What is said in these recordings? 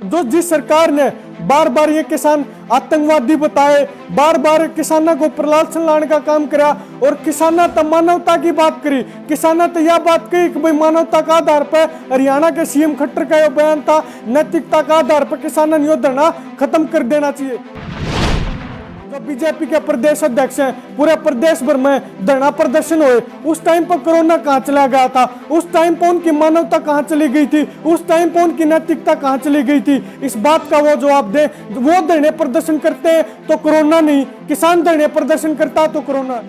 जो जिस सरकार ने बार बार ये किसान आतंकवादी बताए, बार बार किसानों को प्रलासन लाने का काम करा और किसानों तक मानवता की बात करी, किसानों तो यह बात कही कि भाई मानवता का आधार पर हरियाणा के सीएम खट्टर का यह बयान था, नैतिकता का आधार पर किसानों ने धरना खत्म कर देना चाहिए। जो बीजेपी के प्रदेश अध्यक्ष हैं, पूरे प्रदेश भर में धरना प्रदर्शन हुए, उस टाइम पर कोरोना कहां चला गया था, उस टाइम पर उनकी मानवता कहां चली गई थी, उस टाइम पर उनकी नैतिकता कहां चली गई थी, इस बात का वो जवाब दे। वो धरने प्रदर्शन करते हैं तो कोरोना नहीं, किसान धरने प्रदर्शन करता तो कोरोना।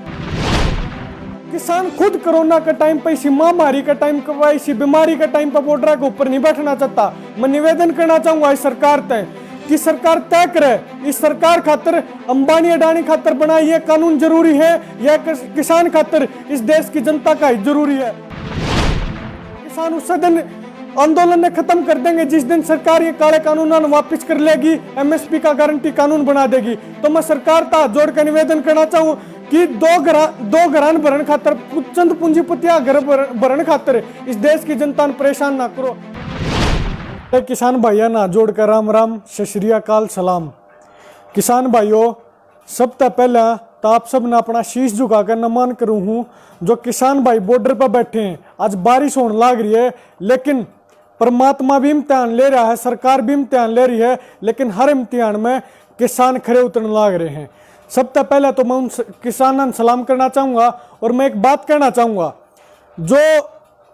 किसान खुद कोरोना के टाइम पर, इसी महामारी के टाइम पर, इसी बीमारी के टाइम पर बॉर्डर के ऊपर नहीं बैठना चाहता। मैं निवेदन करना चाहूंगा इस सरकार तय कि सरकार तय करे, इस सरकार खातर अंबानी अडानी खातर बनाई ये कानून जरूरी है या किसान खातर इस देश की जनता का हित जरूरी है। किसान उस दिन आंदोलन ने खत्म कर देंगे जिस दिन सरकार ये काले कानून वापस कर लेगी, एमएसपी का गारंटी कानून बना देगी। तो मैं सरकार का जोड़ कर निवेदन करना चाहूँ कि दो घरान भरण खातर, चंद पूंजीपतिया घर भरण खातर इस देश की जनता परेशान ना करो। किसान भाइयों ना जोड़कर राम राम, सत श्री अकाल, सलाम। किसान भाइयों, सबसे पहले तो आप सब ने अपना शीश झुकाकर नमन करूं हूं। जो किसान भाई बॉर्डर पर बैठे हैं, आज बारिश होने लग रही है, लेकिन परमात्मा भी इम्तिहान ले रहा है, सरकार भी इम्तिहान ले रही है, लेकिन हर इम्तिहान में किसान खड़े उतरने लग रहे हैं। सबसे पहले तो मैं उन किसानों से सलाम करना चाहूँगा और मैं एक बात कहना चाहूँगा, जो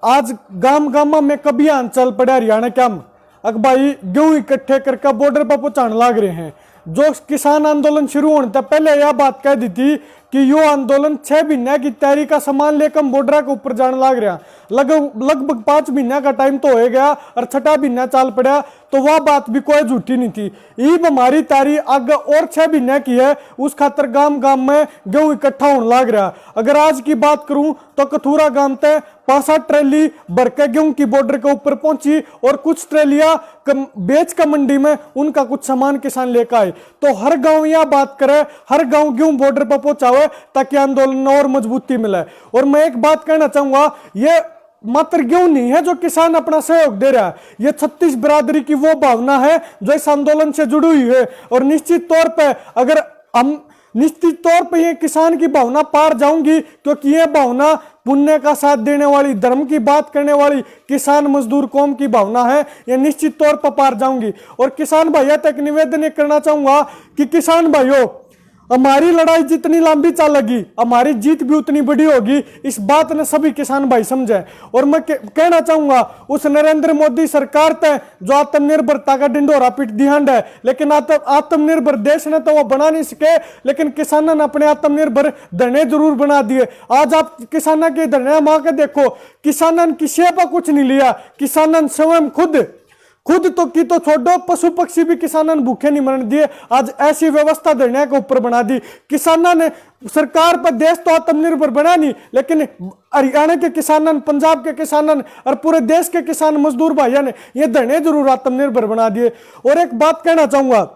आज गांव गांव में कभी चल पड़े हरियाणा के हम भाई गेहूं इकट्ठे करके बॉर्डर पर पहुंचाने लग रहे हैं। जो किसान आंदोलन शुरू होने से पहले यह बात कह दी थी कि यो आंदोलन 6 महीने की तैयारी का सामान लेकर बॉर्डर के ऊपर जाने लग रहा, लगभग 5 महीने का टाइम तो हो गया और 6ठा महीना चल पड़ा, तो वह बात भी कोई झूठी नहीं थी। ईब हमारी तैयारी आगे और 6 महीने की है, उस खातर गांव गांव में गेहूं इकट्ठा होने लग रहा। अगर आज की बात करूं तो कथूरा गांव तक 5-7 ट्रेली भर के गेहूं की बॉर्डर के ऊपर पहुंची और कुछ ट्रेलियां बेच कर मंडी में उनका कुछ सामान किसान लेकर आए। तो हर गांव यह बात करे, हर गांव गेहूं बॉर्डर पर पहुंचावे ताकि आंदोलन और मजबूती मिले। और मैं एक बात कहना चाहूंगा, ये मात्र गेहूं नहीं है जो किसान अपना सहयोग दे रहा है, ये 36 बिरादरी की वो भावना है जो इस आंदोलन से जुड़ी हुई है। और निश्चित तौर पर अगर हम निश्चित तौर पर ये किसान की भावना पार जाऊंगी, क्योंकि ये भावना पुण्य का साथ देने वाली, धर्म की बात करने वाली किसान मजदूर कौम की भावना है, ये निश्चित तौर पर पार जाऊंगी। और किसान भाइयों तक निवेदन करना चाहूंगा कि किसान भाइयों, हमारी लड़ाई जितनी लंबी चलेगी हमारी जीत भी उतनी बड़ी होगी, इस बात ने सभी किसान भाई समझे। और मैं कहना चाहूंगा उस नरेंद्र मोदी सरकार तय जो आत्मनिर्भरता का ढिंढोरा पीट दिहंड है, लेकिन आत्मनिर्भर देश ने तो वो बना नहीं सके, लेकिन किसानों ने अपने आत्मनिर्भर धरने जरूर बना दिए। आज आप किसानों के धरने मां के देखो, किसानों ने किसी पर कुछ नहीं लिया, किसानों स्वयं खुद तो की तो छोड़ो, पशु पक्षी भी किसानों ने भूखे नहीं मरने दिए। आज ऐसी व्यवस्था धरने के ऊपर बना दी। किसानों ने सरकार पर देश तो आत्मनिर्भर बना नहीं, लेकिन हरियाणा के किसानों, पंजाब के किसानों और पूरे देश के किसान मजदूर भाइयों ने ये धरने जरूर आत्मनिर्भर बना दिए। और एक बात कहना चाहूंगा,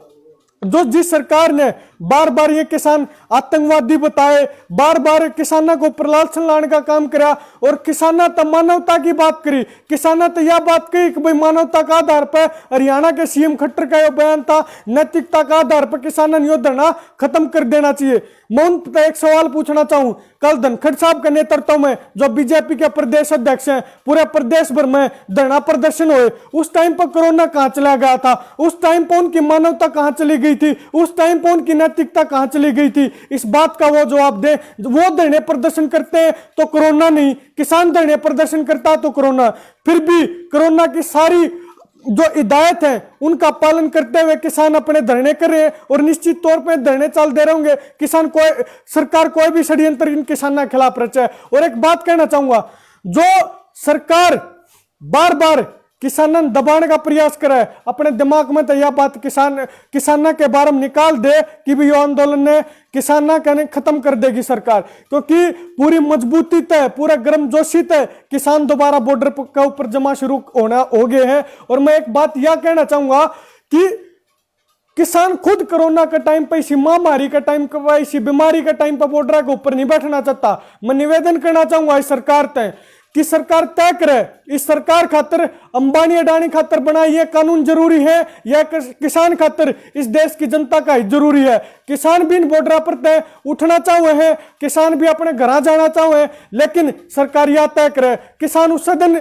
जो जिस सरकार ने बार बार ये किसान आतंकवादी बताए, बार बार किसानों को प्रलासन लाने का काम करा और किसानों तक मानवता की बात करी, किसानों तो यह बात कही कि भाई मानवता का आधार पर हरियाणा के सीएम खट्टर का यह बयान था, नैतिकता का आधार पर किसानों ने धरना खत्म कर देना चाहिए। मैं उन पर एक सवाल पूछना चाहूं, कल धनखड़ साहब के नेतृत्व में जो बीजेपी के प्रदेश अध्यक्ष हैं, पूरे प्रदेश भर में धरना प्रदर्शन हुए, उस टाइम पर कोरोना कहां चला गया था, उस टाइम पर उनकी मानवता कहां चली गई थी, उस टाइम पर उनकी नैतिकता कहां चली गई थी, इस बात का वो जवाब दे। वो धरने प्रदर्शन करते हैं तो कोरोना नहीं, किसान धरने प्रदर्शन करता तो कोरोना। फिर भी कोरोना की सारी जो हिदायत है उनका पालन करते हुए किसान अपने धरने कर रहे हैं और निश्चित तौर पर धरने चल दे रहेंगे। किसान कोई सरकार कोई भी षड्यंत्र इन किसानों के खिलाफ रचे। और एक बात कहना चाहूंगा, जो सरकार बार बार किसानों दबाने का प्रयास करे, अपने दिमाग में तो यह बात किसानों के बारे में निकाल दे कि भी ये आंदोलन ने किसानों का खत्म कर देगी सरकार, क्योंकि पूरी मजबूती तय, पूरा गर्मजोशी तय किसान दोबारा बॉर्डर के ऊपर जमा शुरू हो गए हैं। और मैं एक बात यह कहना चाहूंगा कि किसान खुद कोरोना के टाइम पर, इसी महामारी के टाइम पर, इसी बीमारी के टाइम पर बॉर्डर के ऊपर नहीं बैठना चाहता। मैं निवेदन करना चाहूंगा इस सरकार तय कि सरकार तय करे इस सरकार खातर अंबानी अडानी खातर बना ये कानून जरूरी है या किसान खातर इस देश की जनता का हित जरूरी है। किसान भी इन बॉर्डर पर तय उठना चाहे हैं, किसान भी अपने घर जाना चाहे हैं, लेकिन सरकार यह तय करे किसान उस दिन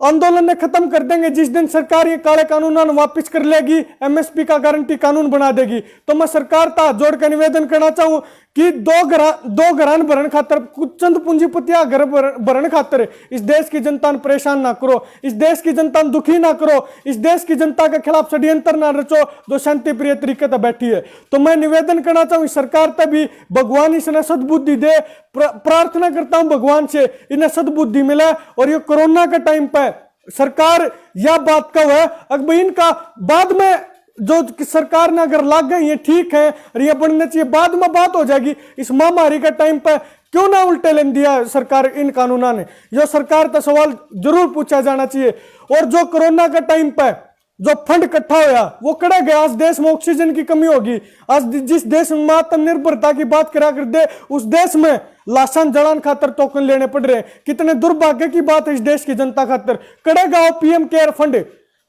आंदोलन ने खत्म कर देंगे जिस दिन सरकार ये काले कानून वापस कर लेगी, एमएसपी का गारंटी कानून बना देगी। तो मैं सरकार का जोड़ कर निवेदन करना चाहूं कि दो घरान भरण खातर कुछ चंद पूंजीपतिया घर भरण खातर इस देश की जनता ने परेशान ना करो, इस देश की जनता ने दुखी ना करो, इस देश की जनता के खिलाफ षड्यंत्र ना रचो जो शांति प्रिय तरीके से बैठी है। तो मैं निवेदन करना चाहूँ सरकार तभी भगवान इसने सद्बुद्धि दे, प्रार्थना करता हूं भगवान से इन्हें सद्बुद्धि मिले और ये कोरोना के टाइम पे सरकार यह बात कहो है अगर इनका बाद में जो सरकार ने अगर लाग गई ये ठीक है और ये बनना चाहिए, बाद में बात हो जाएगी। इस महामारी के टाइम पे क्यों ना उल्टे लेन दिया सरकार इन कानूनों ने, जो सरकार का सवाल जरूर पूछा जाना चाहिए। और जो कोरोना के टाइम पे जो फंड इकट्ठा होया वो कड़ा गया, आज देश में ऑक्सीजन की कमी होगी, आज जिस देश में आत्मनिर्भरता की बात करा कर दे उस देश में लाशन जलान खातर टोकन लेने पड़ रहे हैं। कितने दुर्भाग्य की बात है इस देश की जनता खातर। कड़े गया पीएम केयर फंड,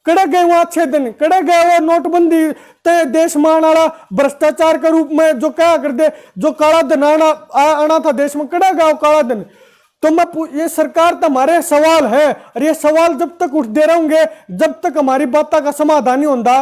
कड़े गए वहां 6 दिन, कड़े गए वो नोटबंदी ते देश में आने वाला भ्रष्टाचार के रूप में जो क्या कर दे, जो काला धन आना था देश में, कड़ा गया काला धन। तो मैं ये सरकार तुम्हारे सवाल है और ये सवाल जब तक उठते रहेंगे जब तक हमारी बातों का समाधान नहीं होता।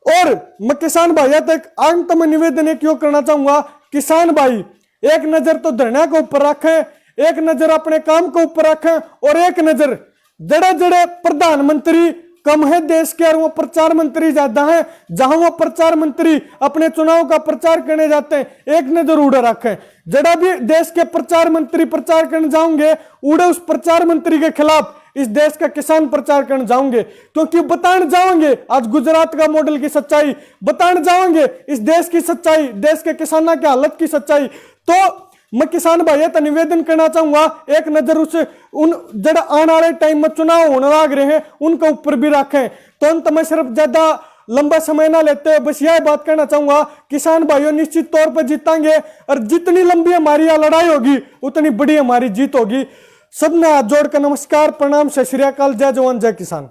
और मैं किसान भाई तक अंत में निवेदन एक क्यों करना चाहूंगा, किसान भाई एक नजर तो धरना के ऊपर रखें, एक नजर अपने काम के ऊपर रखें और एक नजर जड़े जड़े प्रधानमंत्री कम है देश के और वो प्रचार मंत्री ज्यादा है, जहां वो प्रचार मंत्री अपने चुनाव का प्रचार करने जाते हैं एक नजर उड़े रखें। जड़ा भी देश के प्रचार मंत्री प्रचार करने जाओगे उड़े उस प्रचार मंत्री के खिलाफ इस देश का किसान प्रचार करने जाओगे, क्योंकि बताने जाओगे आज गुजरात का मॉडल की सच्चाई, बताने जाओगे इस देश की सच्चाई, देश के किसानों की हालत की सच्चाई। तो मैं किसान भाई तो निवेदन करना चाहूंगा एक नजर उस उन जड़ा आने वाले टाइम में चुनाव होने लग रहे हैं उनके ऊपर भी रखें। तो अंत में सिर्फ ज्यादा लंबा समय ना लेते बस यह बात कहना चाहूंगा, किसान भाइयों निश्चित तौर पर जीतेंगे और जितनी लंबी हमारी यह लड़ाई होगी उतनी बड़ी हमारी जीत होगी। सबने हाथ जोड़कर नमस्कार, प्रणाम, सत श्री अकाल, जय जवान जय किसान।